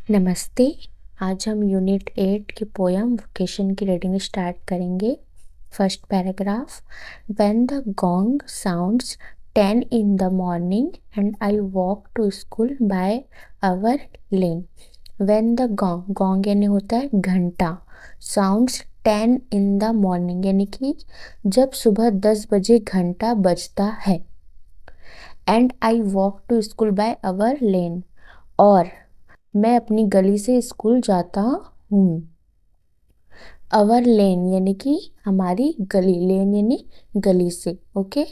नमस्ते। आज हम यूनिट 8 की पोयम वोकेशन की रीडिंग स्टार्ट करेंगे। First paragraph. When the gong sounds 10 in the morning and I walk to school by our lane. When the gong यानी होता है घंटा, साउंड्स 10 इन द मॉर्निंग यानी कि जब सुबह 10 बजे घंटा बजता है। And I walk to school by our lane, और मैं अपनी गली से स्कूल जाता हूँ। अवर लेन यानी कि हमारी गली, लेन यानी गली से। Okay.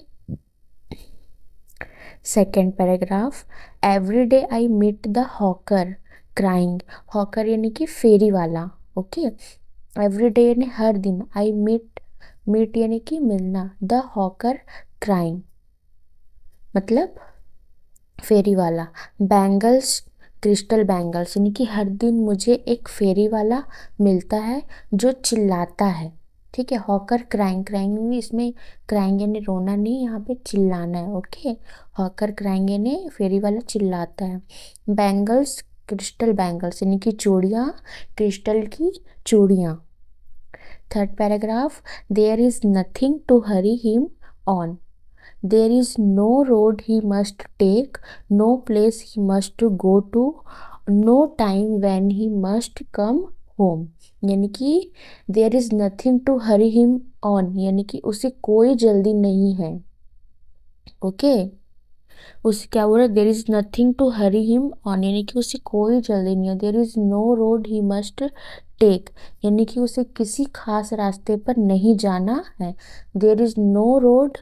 Second paragraph. Every day I meet the hawker crying. Hawker यानी कि फेरी वाला। ओके। एवरी डे यानी हर दिन, आई मीट यानी कि मिलना, द हॉकर क्राइंग मतलब फेरी वाला। बैंगल्स, क्रिस्टल बैंगल्स यानी कि हर दिन मुझे एक फेरी वाला मिलता है जो चिल्लाता है। ठीक है। हॉकर क्राइंग, क्राइंग भी इसमें क्राइंग यानी रोना नहीं, यहाँ पे चिल्लाना है। ओके। हॉकर क्राइंग यानी फेरी वाला चिल्लाता है। बैंगल्स, क्रिस्टल बैंगल्स यानी कि चूड़ियाँ, क्रिस्टल की चूड़ियाँ। Third paragraph. There is nothing to hurry him on. There is no road he must take, no place he must go to, no time when he must come home। यानी कि there is nothing to hurry him on यानी कि उसे कोई जल्दी नहीं है। Okay. उसे क्या बोल रहा है? There is nothing to hurry him on यानी कि उसे कोई जल्दी नहीं है। There is no road he must take यानी कि उसे किसी खास रास्ते पर नहीं जाना है। There is no road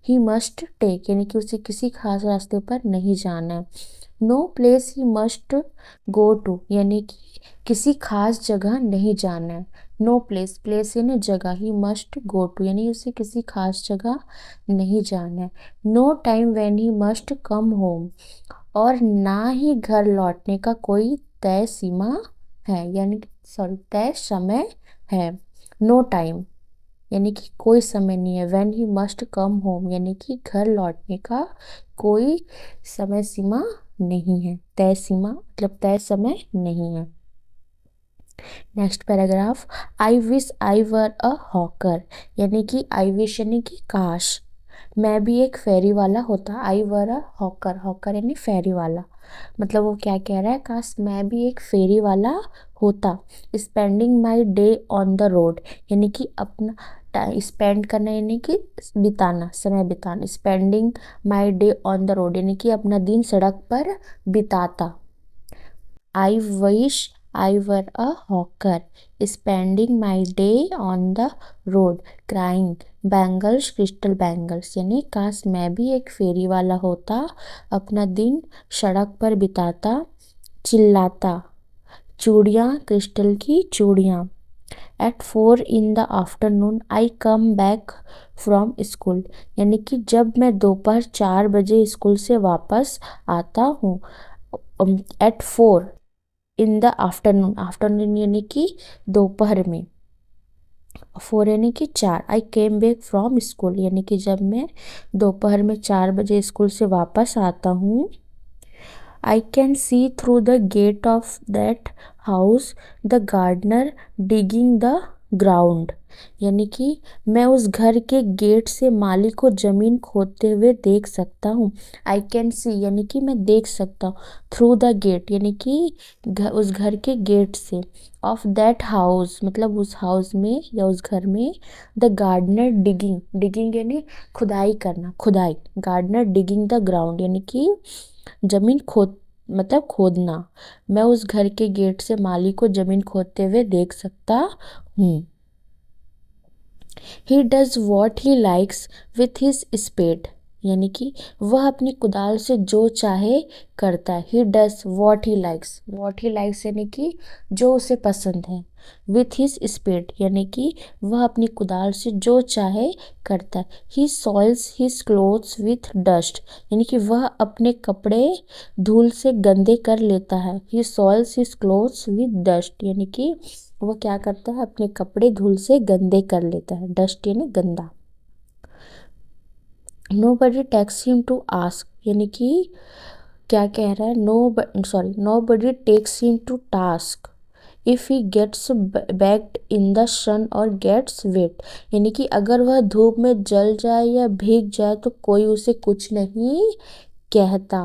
he must take यानी कि उसे किसी खास रास्ते पर नहीं जाना है। No place he must go to यानी कि किसी खास जगह नहीं जाना है। नो प्लेस, प्लेस यानी जगह, ही मस्ट गो टू यानी उसे किसी खास जगह नहीं जाना है। No time when he must come home, और ना ही घर लौटने का कोई तय सीमा है, यानी सॉरी तय समय है। नो टाइम यानी कि कोई समय नहीं है। When he must come home यानी कि घर लौटने का कोई समय सीमा नहीं है, तय सीमा मतलब तय समय नहीं है। Next paragraph. I wish I were a hawker यानी कि आई विश यानी कि काश मैं भी एक फेरी वाला होता। आई वर अ हॉकर, हॉकर यानी फेरी वाला, मतलब वो क्या कह रहा है? काश मैं भी एक फेरी वाला होता। Spending my day on the road यानी कि अपना स्पेंड करना यानी कि बिताना, समय बिताना। Spending my day on the road यानी कि अपना दिन सड़क पर बिताता। I wish I were a hawker spending my day on the road crying bangles, crystal bangles यानी काश मैं भी एक फेरी वाला होता, अपना दिन सड़क पर बिताता, चिल्लाता, चूड़ियाँ, क्रिस्टल की चूड़ियाँ। At 4 in the afternoon I come back from school यानी कि जब मैं दोपहर 4 बजे स्कूल से वापस आता हूँ। At 4 in the afternoon, afternoon यानी कि दोपहर में, 4 यानी कि 4। I came back from school यानी कि जब मैं दोपहर में 4 बजे स्कूल से वापस आता हूँ। I can see through the gate of that house the gardener digging the ground यानी कि मैं उस घर के गेट से माली को जमीन खोदते हुए देख सकता हूँ। आई कैन सी यानी कि मैं देख सकता हूँ। थ्रू द गेट यानी कि उस घर के गेट से। ऑफ दैट हाउस मतलब उस हाउस में या उस घर में। द गार्डनर डिगिंग, डिगिंग यानी खुदाई करना, खुदाई। गार्डनर डिगिंग द ग्राउंड यानी कि जमीन खोद मतलब खोदना। मैं उस घर के गेट से माली को जमीन खोदते हुए देख सकता हूँ। He does what he likes with his spade यानी कि वह अपनी कुदाल से जो चाहे करता है। ही does what he likes, what he likes यानी कि जो उसे पसंद है। विथ हिज स्पेड यानी कि वह अपनी कुदाल से जो चाहे करता है। He soils his clothes with dust यानी कि वह अपने कपड़े धूल से गंदे कर लेता है। He soils his clothes with dust यानी कि वो क्या करता है? अपने कपड़े धूल से गंदे कर लेता है। डस्ट यानी गंदा। Nobody takes him to ask यानी कि क्या कह रहा है, nobody takes him to task if he gets baked in the sun और गेट्स वेट, यानी कि अगर वह धूप में जल जाए या भीग जाए तो कोई उसे कुछ नहीं कहता।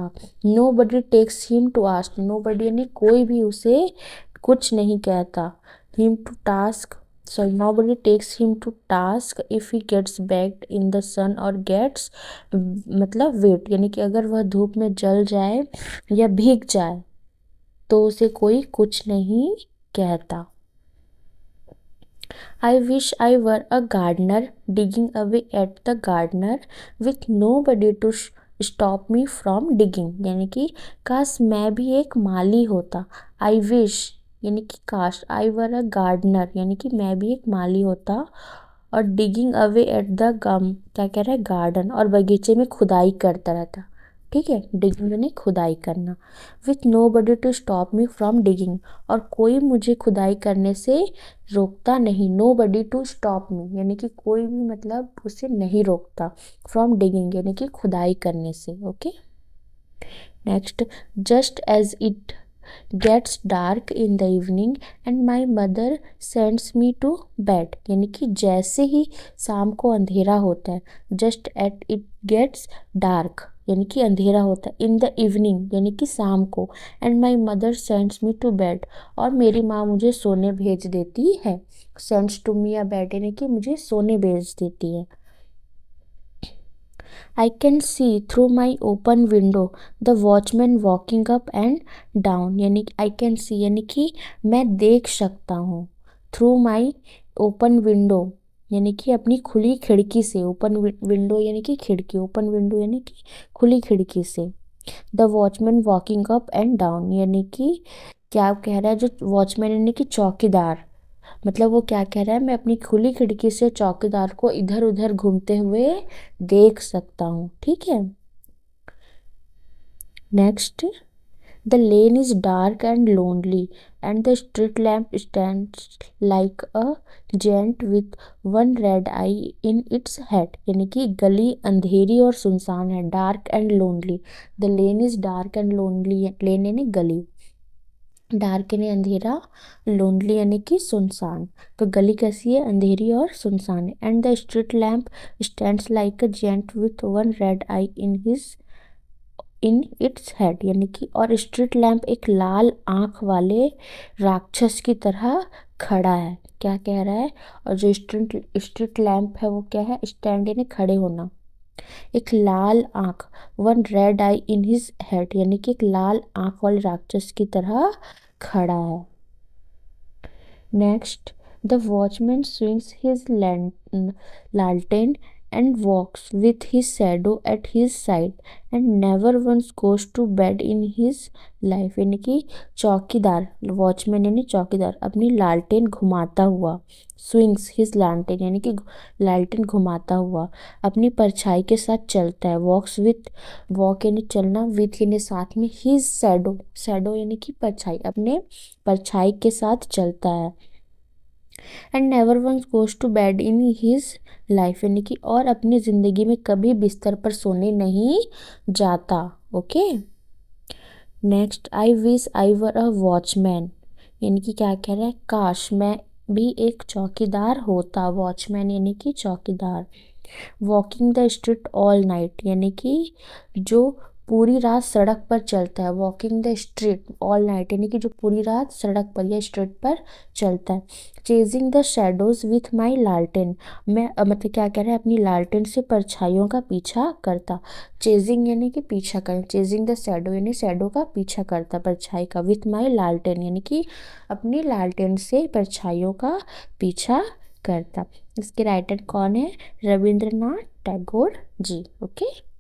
Nobody takes him to ask, nobody यानी कोई भी उसे कुछ नहीं कहता। Him to task, sorry, nobody takes him to task if he gets baked in the sun और गेट्स मतलब वेट, यानी कि अगर वह धूप में जल जाए या भीग जाए तो उसे कोई कुछ नहीं कहता। I wish I were a gardener digging away at the gardener with nobody to stop me from digging, यानी कि काश मैं भी एक माली होता। I wish यानी कि काश, I were a gardener यानी कि मैं भी एक माली होता, और digging away at the क्या कह रहा है, गार्डन, और बगीचे में खुदाई करता रहता। ठीक है, डिगिंग यानी खुदाई करना। With nobody to stop me from digging, और कोई मुझे खुदाई करने से रोकता नहीं। Nobody to stop me यानी कि कोई भी मतलब उसे नहीं रोकता। फ्रॉम डिगिंग यानी कि खुदाई करने से। Okay, next, just as it gets dark in the evening and my mother sends me to bed, यानी कि जैसे ही शाम को अंधेरा होता है, just at it gets dark यानी कि अंधेरा होता है, इन द इवनिंग यानी कि शाम को, and my mother sends me to bed, और मेरी माँ मुझे सोने भेज देती है। सेंड्स टू मी या बेड यानी कि मुझे सोने भेज देती है। I can see through my open window the watchman walking up and down, यानी I can see यानी कि मैं देख सकता हूँ। through my open window यानी कि अपनी खुली खिड़की से, ओपन विंडो यानी कि खिड़की, ओपन विंडो यानी कि खुली खिड़की से। The watchman walking up and down यानी कि क्या कह रहा है, जो वॉचमैन यानी कि चौकीदार, मतलब वो क्या कह रहा है, मैं अपनी खुली खिड़की से चौकीदार को इधर उधर घूमते हुए देख सकता हूँ। ठीक है, next, the lane is dark and lonely and the street lamp stands like a giant with one red eye in its head, यानी कि गली अंधेरी और सुनसान है। Dark and lonely, the lane is dark and lonely, lane यानी गली, dark यानी अंधेरा, लोनली यानी कि सुनसान, तो गली कैसी है, अंधेरी और सुनसान है। And the street lamp stands like a giant with one red eye in its head, यानी कि और स्ट्रीट लैम्प एक लाल आँख वाले राक्षस की तरह खड़ा है। क्या कह रहा है, और जो स्ट्रीट लैम्प है वो क्या है, स्टैंड यानी खड़े होना, एक लाल आँख, one red eye in his head यानी कि एक लाल आँख वाले राक्षस की तरह खड़ा है। Next, the watchman swings his लालटेन and walks with his shadow at his side and never once goes to bed in his life, यानी कि चौकीदार, वॉचमैन यानी चौकीदार अपनी लालटेन घुमाता हुआ, स्विंग्स हिज लालटेन यानी कि लालटेन घुमाता हुआ अपनी परछाई के साथ चलता है। वॉक्स विथ, वॉक यानी चलना, विथ यानी साथ में, हिज शैडो, शैडो यानी कि परछाई, अपने परछाई के साथ चलता है। And never once goes to bed in his life यानी कि और अपनी ज़िंदगी में कभी बिस्तर पर सोने नहीं जाता। Okay, next, I wish I were a watchman, यानी कि क्या कह रहा है, काश मैं भी एक चौकीदार होता। वॉचमैन यानी कि चौकीदार। Walking the street all night यानी कि जो पूरी रात सड़क पर चलता है। Walking the street all night यानी कि जो पूरी रात सड़क पर या स्ट्रीट पर चलता है। Chasing the shadows with my लालटेन, मैं मतलब क्या कह रहा है, अपनी लालटेन से परछाइयों का पीछा करता। चेजिंग यानी कि पीछा करना, चेजिंग द शेडो यानी शेडो का पीछा करता, परछाई का। विथ माई लालटेन यानी कि अपनी लालटेन से परछाइयों का पीछा करता। इसके राइटर कौन है, रविंद्रनाथ टैगोर जी। ओके।